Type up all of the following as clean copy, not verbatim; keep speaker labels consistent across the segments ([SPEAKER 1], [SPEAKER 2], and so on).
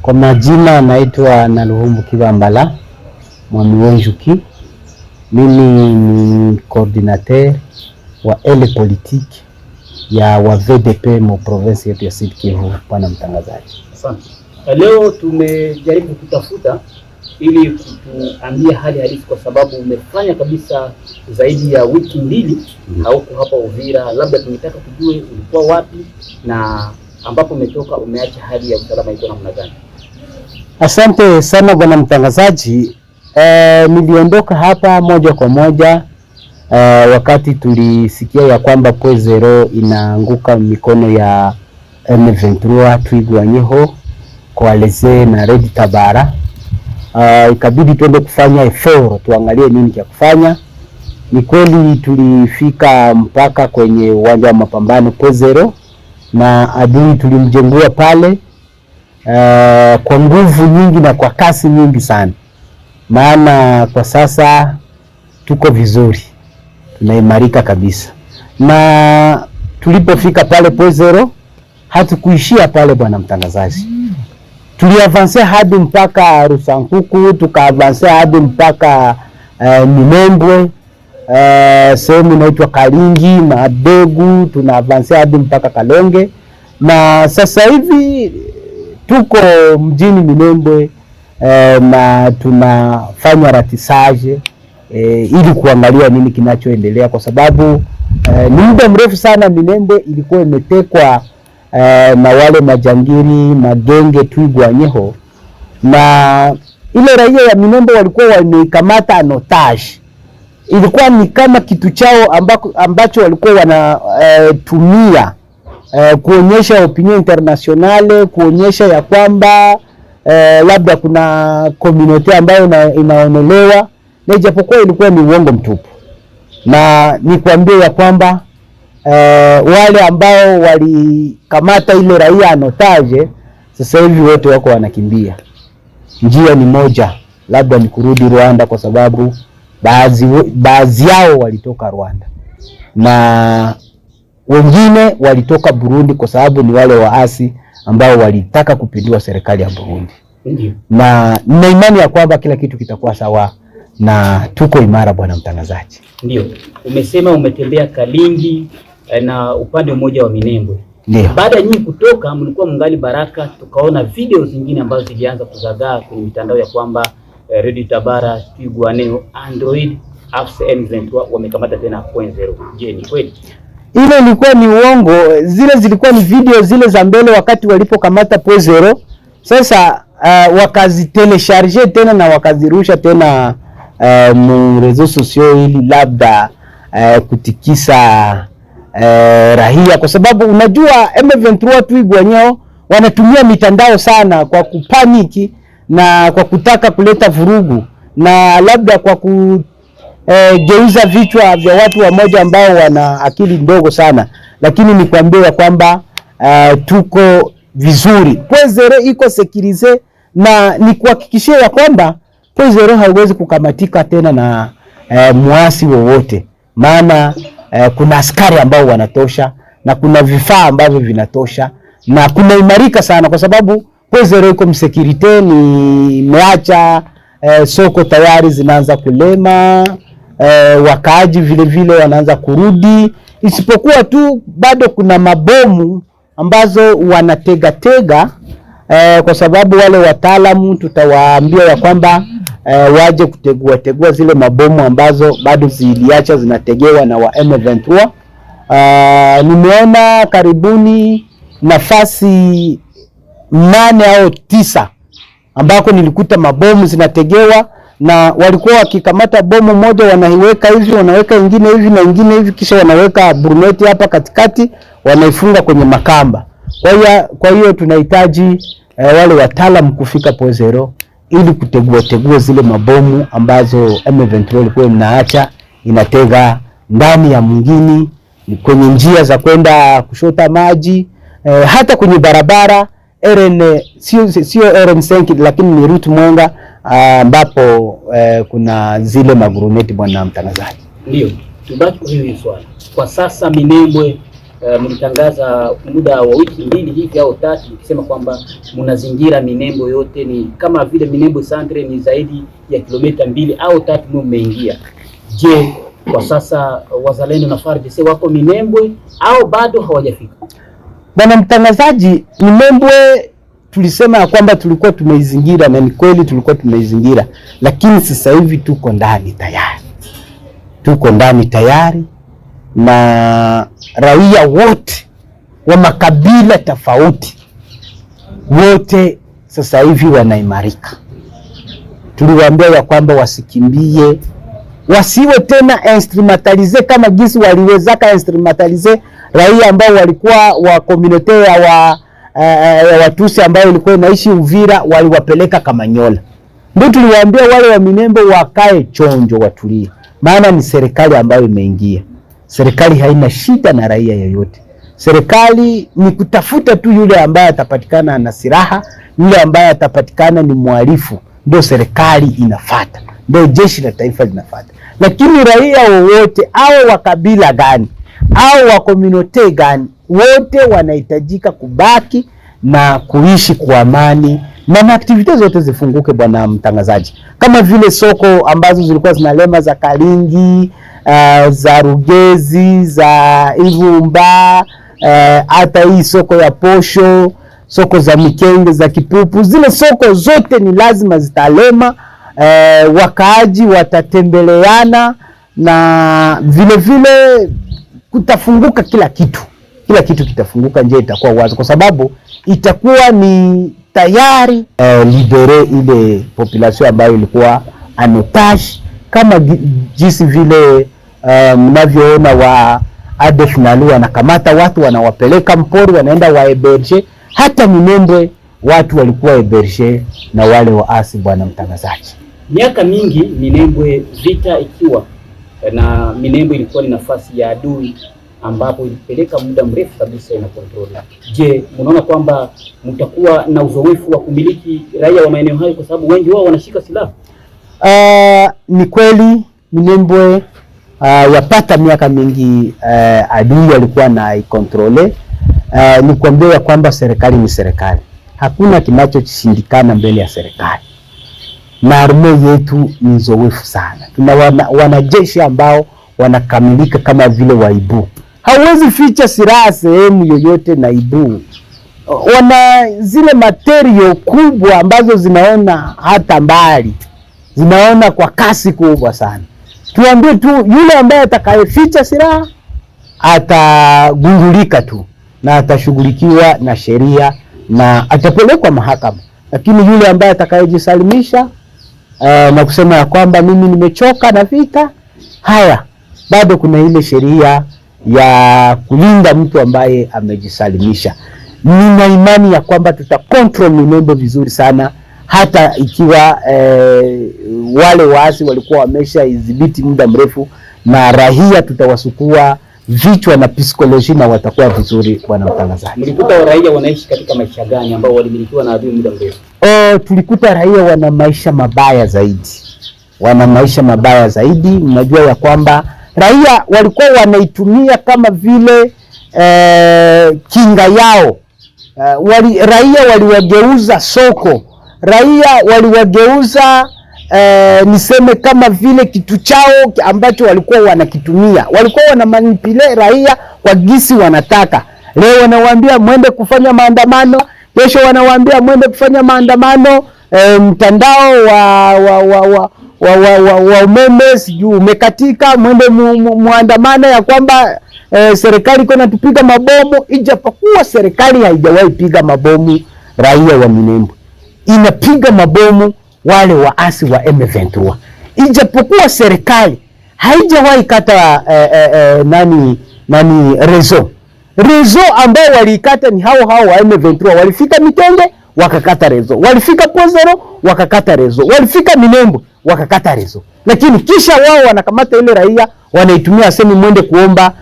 [SPEAKER 1] Kwa majina naitwa Naluhumbu Kibambala Mwamiwenjuki. Mimi ni coordinateur wa ele politique ya wa VDP mu province yetu ya Sud Kivu. Bwana mtangazaji,
[SPEAKER 2] asante. Leo tumejaribu kutafuta ili kutuambia hali halisi, kwa sababu umefanya kabisa zaidi ya wiki mbili hauko hapa Uvira. Labda tungetaka tujue ulikuwa wapi na ambapo umetoka, umeacha hali ya usalama iko namna gani?
[SPEAKER 1] Asante sana bwana mtangazaji. Niliondoka hapa moja kwa moja wakati tulisikia ya kwamba Poe0 inaanguka mikono ya M23 Twirwaneho Coalition na Red Tabara. Ikabidi tuende kufanya effort, tuangalie nini cha kufanya. Ni kweli tulifika mpaka kwenye uwanja wa mapambano Poe0 na adui tulimjengua pale kwa nguvu nyingi na kwa kasi nyingi sana. Maana kwa sasa tuko vizuri, tunaimarika kabisa. Na tulipofika pale Poe0 hatukuishia pale bwana mtangazaji. Tuliavanse hadi mpaka Rusankuku, tukaavanse hadi mpaka Minembwe, sehemu inaitwa Kalingi, Mabegu, tunaavanse hadi mpaka Kalonge. Na sasa hivi tuko mjini Minembwe na tunafanya ratissage ili kuangalia nini kinachoendelea, kwa sababu ni muda mrefu sana Minembwe ilikuwa imetekwa na wale majangiri magenge Twirwaneho, na ile raia ya Minembwe walikuwa wameikamata anotage. Ilikuwa ni kama kitu chao ambacho walikuwa wanatumia kuonyesha opinion internationale, kuonyesha ya kwamba labda kuna community ambayo inaonelewa, na ijapokuwa ilikuwa ni uongo mtupu. Na nikwambie ya kwamba wale ambao walikamata ile raia anotage sasa hivi wote wako wanakimbia. Njia ni moja, labda ni kurudi Rwanda, kwa sababu baadhi yao walitoka Rwanda na wengine walitoka Burundi, kwa sababu ni wale waasi ambao walitaka kupindua serikali ya Burundi. Na nina imani ya kwamba kila kitu kitakuwa sawa na tuko imara bwana mtangazaji.
[SPEAKER 2] Ndio. Umesema umetembea Kalingi na upande mmoja wa Minembwe.
[SPEAKER 1] Ndio.
[SPEAKER 2] Baada ya nyinyi kutoka mlikuwa mngali Baraka, tukaona video zingine ambazo zilianza kuzagaa kwenye mitandao ya kwamba Red Tabara, Twirwaneho, Android, M23 wamekamata tena Poe0. Je, ni kweli?
[SPEAKER 1] Ile ilikuwa ni uongo. Zile zilikuwa ni video zile za mbele wakati walipokamata Poe0. Sasa wakazitelecharge tena na wakazirusha tena mu reseaux sociaux ili labda kutikisa rahia, kwa sababu unajua M23 Twirwaneho wanatumia mitandao sana kwa kupaniki na kwa kutaka kuleta vurugu na labda kwa geuza vichwa vya watu wamoja ambao wana akili ndogo sana. Lakini nikwambia kwamba tuko vizuri. Poe0 iko sekirize, na nikuhakikishia ya kwamba Poe0 haiwezi kukamatika tena na muasi wowote. Maana kuna askari ambao wanatosha na kuna vifaa ambavyo vinatosha na kuna imarika sana, kwa sababu Poe0 iko msekirite. Ni meacha soko tayari zinaanza kulema, wakaaji vile vile wanaanza kurudi, isipokuwa tu bado kuna mabomu ambazo wanatega kwa sababu wale wataalamu tutawaambia ya kwamba waje tegua zile mabomu ambazo bado ziliacha zinategewa na wa M23. Nimeona karibuni nafasi 8 au 9 ambako nilikuta mabomu zinategewa, na walikuwa wakikamata bomu moja wanaiweka hivi, wanaweka ingine hivi na ingine hivi, kisha wanaweka bruneti hapa katikati, wanaifunga kwenye makamba. Kwa hiyo tunahitaji wale wataalamu kufika Poe0 ili kutegua zile mabomu ambazo M23 ilikuwa inaacha inatega ndani ya mwingine, kwenye njia za kwenda kushota maji, hata kwenye barabara sio RN5 lakini ni route Mwenga ambapo kuna zile maguruneti bwana mtangazaji.
[SPEAKER 2] Ndio, tubaki kwa hili swali. Kwa sasa Minembwe mlitangaza muda wa wiki 2 hivi au 3 nikisema kwamba mnazingira Minembwe yote, ni kama vile Minembwe Centre ni zaidi ya kilomita 2 au 3 mmeingia. Je, kwa sasa wazalendo na FARDC wako Minembwe au bado hawajafika?
[SPEAKER 1] Bwana mtangazaji, Minembwe tulisema ya kwamba tulikuwa tumeizingira, na ni kweli tulikuwa tumeizingira, lakini sasa hivi tuko ndani tayari, na raia wote wa makabila tofauti wote sasa hivi wanaimarika. Tuliwaambia ya kwamba wasikimbie, wasiwe tena instrumentalize kama jinsi waliwezaka instrumentalize raia ambao walikuwa wa community ya Watusi ambao ilikuwa inaishi Uvira, waliwapeleka Kamanyola. Ndio tuliwaambia wale wa Minembwe wakae chonjo, watulie, maana ni serikali ambayo imeingia. Serikali haina shida na raia yoyote. Serikali ni kutafuta tu yule ambaye atapatikana na silaha, yule ambaye atapatikana ni mhalifu, ndio serikali inafuata, ndio jeshi la taifa linafuata. Lakini raia wote au wa kabila gani au wa community gani, wote wanahitajika kubaki na kuishi kwa amani, na activities zote zifunguke bwana mtangazaji, kama vile soko ambazo zilikuwa zinalema za Kalingi, za Rugezi, za Ivumba, hata hii soko ya posho, soko za Mikenge, za Kipupu, zile soko zote ni lazima zitalema. Wakaaji watatembeleana, na vile vile kutafunguka kila kitu kitafunguka, nje itakuwa wazi, kwa sababu itakuwa ni tayari libere ile population ambayo ilikuwa anotage, kama jinsi vile mnavyoona wa ADF Nalu wanakamata watu wanawapeleka mpori, wanaenda waeberge. Hata Minembwe watu walikuwa eberge na wale waasi bwana mtangazaji.
[SPEAKER 2] Miaka mingi Minembwe vita ikiwa na Minembwe ilikuwa ni nafasi ya adui ambapo ilipeleka muda mrefu kabisa ina control. Je, mnaona kwamba mtakuwa na uzoefu wa kumiliki raia wa maeneo hayo kwa sababu wengi wao wanashika silaha?
[SPEAKER 1] Ni kweli Minembwe yapata miaka mingi adui alikuwa na ikontrole. Ni kuambia kwamba serikali ni serikali. Hakuna kinachoshindikana mbele ya serikali. Na arme yetu ni uzoefu sana. Tuna wanajeshi ambao wanakamilika kama vile Waibu. Hawezi ficha silaha sehemu yoyote na Ibu. Wana zile material kubwa ambazo zinaona hata mbali, zinaona kwa kasi kubwa sana. Tuambie tu yule ambaye atakayeficha silaha atagundulika tu na atashughulikiwa na sheria na atapelekwa mahakama. Lakini yule ambaye atakayejisalimisha na kusema ya kwamba mimi nimechoka na vita, haya bado kuna ile sheria ya kulinda mtu ambaye amejisalimisha. Nina imani ya kwamba tutakontrol Minembwe vizuri sana, hata ikiwa wale waasi walikuwa wamesha idhibiti muda mrefu, na raia tutawasukua vichwa na psikoloji na watakuwa vizuri bwana mtangazaji.
[SPEAKER 2] Mlikuta raia wanaishi katika maisha gani ambao walimilikiwa na adui muda mrefu?
[SPEAKER 1] Tulikuta raia wana maisha mabaya zaidi. Mnajua ya kwamba raia walikuwa wanaitumia kama vile kinga yao. Raia waliwageuza soko, raia waliwageuza niseme kama vile kitu chao ambacho walikuwa wanakitumia. Walikuwa wanamanipulate raia kwa gisi wanataka. Leo wanawaambia mwende kufanya maandamano, kesho wanawaambia mwende kufanya maandamano, mtandao wa umeme sijui umekatika, mwende muandamano ya kwamba serikali iko inatupiga mabomu, ijapokuwa serikali haijawahi piga mabomu raia wa Minembwe. Inapiga mabomu wale waasi wa M23. Ijapokuwa serikali haijawahi kata rezo ambao walikata ni hao wa M23. Walifika Mikenge wakakata rezo, walifika Pozero wakakata rezo, walifika Minembwe wakakata rezo. Lakini kisha wao wanakamata ile raia wanaitumia sema mwende kuomba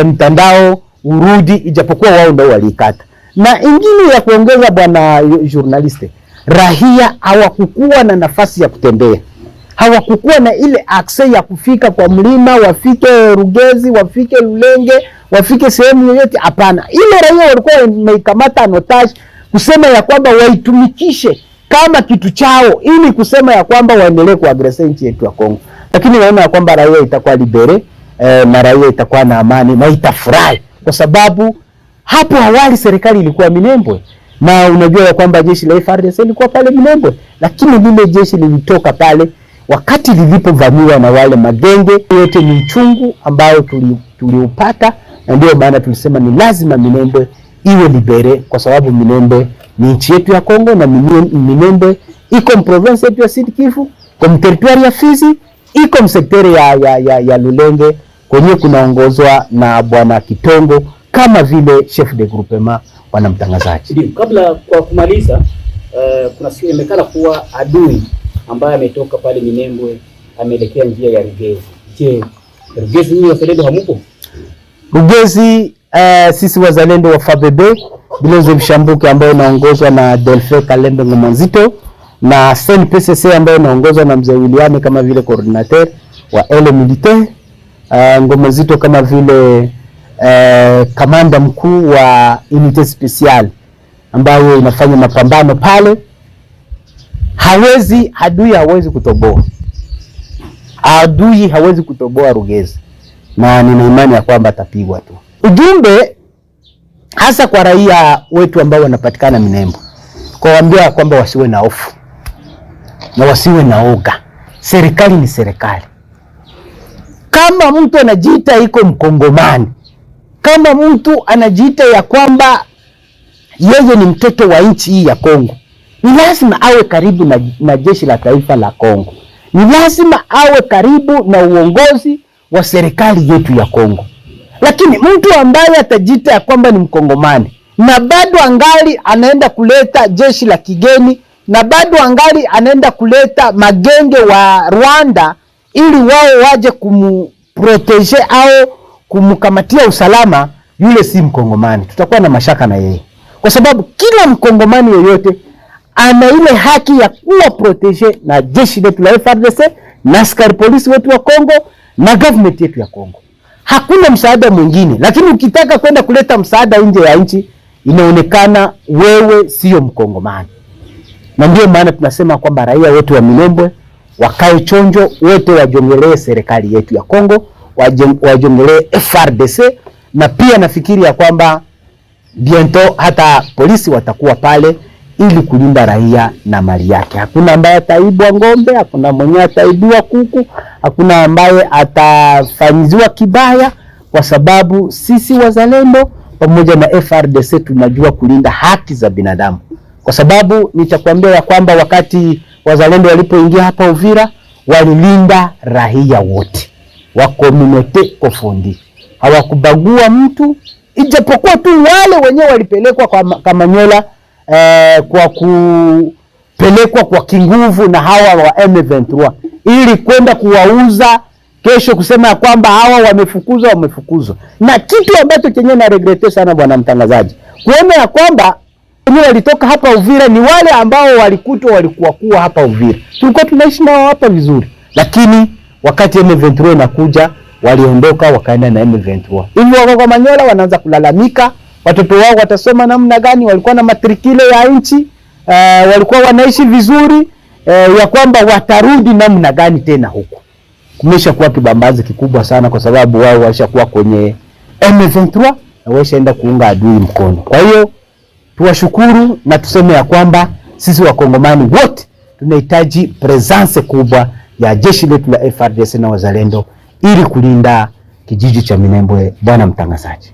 [SPEAKER 1] mtandao urudi, ijapokuwa wao ndio walikata. Na ingine ya kuongeza bwana journaliste, raia hawakukuwa na nafasi ya kutembea. hawakukuwa na ile access ya kufika kwa mlima, wafike Rugezi, wafike Lulenge, wafike sehemu yoyote. Hapana, ile raia walikuwa wameikamata notage kusema ya kwamba waitumikishe kama kitu chao, ili kusema ya kwamba waendelee kuagrese nchi yetu ya Kongo. Lakini naona ya kwamba raia itakuwa libere, na raia itakuwa na amani na itafurahi, kwa sababu hapo awali serikali ilikuwa Minembwe, na unajua ya kwamba jeshi la FARDC lilikuwa pale Minembwe, lakini lile jeshi lilitoka pale wakati lilipovamiwa na wale magenge. Yote ni uchungu ambao tuliupata, na ndio maana tulisema ni lazima Minembwe iwe libere, kwa sababu Minembwe ni nchi yetu ya Kongo, na Minembwe iko province yetu ya Sud Kivu, kwa territory ya Fizi, iko msektere ya Lulenge kwenye kunaongozwa na bwana Kitongo kama vile chef de groupement. Bwana mtangazaji,
[SPEAKER 2] ndio kabla kwa kumaliza, kuna semekana kuwa adui ambaye ametoka pale Minembwe ameelekea njia ya Rugezi. Je, Rugezi ni wazalendo hamupo?
[SPEAKER 1] Rugezi sisi wazalendo wa FABB Biloze Bishambuke ambao naongozwa na Delphin Kalembe Ngomanzito na CNPSC ambayo naongozwa na mzee William kama vile coordinateur wa ele militaire, Ngomanzito kama vile kamanda mkuu wa unité spéciale ambayo inafanya mapambano pale. Adui hawezi kutoboa. Adui hawezi kutoboa Rugezi, na nina imani ya kwamba atapigwa tu. Ujumbe hasa kwa raia wetu ambao wanapatikana Minembwe, kuwaambia kwamba wasiwe na hofu na wasiwe na oga. Serikali ni serikali. Kama mtu anajiita iko mkongomani, kama mtu anajiita ya kwamba yeye ni mtoto wa nchi hii ya Kongo, ni lazima awe karibu na jeshi la taifa la Kongo. Ni lazima awe karibu na uongozi wa serikali yetu ya Kongo. Lakini mtu ambaye atajiita ya kwamba ni mkongomani na bado angali anaenda kuleta jeshi la kigeni, na bado angali anaenda kuleta magenge wa Rwanda ili wao waje kumprotege au kumkamatia usalama, yule si mkongomani. Tutakuwa na mashaka na yeye, kwa sababu kila mkongomani yoyote ana ile haki ya kuwa protege na jeshi letu la FARDC na askari polisi wetu wa Kongo na government yetu ya Kongo. Hakuna msaada mwingine. Lakini ukitaka kwenda kuleta msaada nje ya nchi, inaonekana wewe sio mkongomani. Na ndio maana tunasema kwamba raia wote wa Minembwe wakae chonjo, wote wajongelee serikali yetu ya Kongo, wajongelee FARDC, na pia nafikiri ya kwamba bientôt hata polisi watakuwa pale ili kulinda raia na mali yake. Hakuna ambaye ataibwa ng'ombe, hakuna mwenye ataibwa kuku, hakuna ambaye atafanyiziwa kibaya, kwa sababu sisi wazalendo pamoja na FARDC tunajua kulinda haki za binadamu. Kwa sababu nitakwambia ya kwamba wakati wazalendo walipoingia hapa Uvira, walilinda raia wote wa community kofundi, hawakubagua mtu, ijapokuwa tu wale wenyewe walipelekwa kwa Kamanyola kwa kupelekwa kwa kinguvu na hawa wa M23 ili kwenda kuwauza kesho, kusema ya kwamba hawa wamefukuzwa. Na kitu ambacho chenye na regrete sana bwana mtangazaji, kuona ya kwamba wenyewe walitoka hapa Uvira ni wale ambao walikuwa hapa Uvira, tulikuwa tunaishi nao hapa vizuri, lakini wakati M23 inakuja waliondoka wakaenda na M23. Hivyo wako kwa Manyola wanaanza kulalamika, watoto wao watasoma namna gani? Walikuwa na matrikile ya nchi, walikuwa wanaishi vizuri, ya kwamba watarudi namna gani tena huko. Kumesha kuwa kibambazi kikubwa sana, kwa sababu wao washakuwa kwenye M23 na washaenda kuunga adui mkono. Kwa hiyo tuwashukuru na tuseme ya kwamba sisi wakongomani wote tunahitaji presence kubwa ya jeshi letu la FARDC na wazalendo ili kulinda kijiji cha Minembwe. Bwana mtangazaji.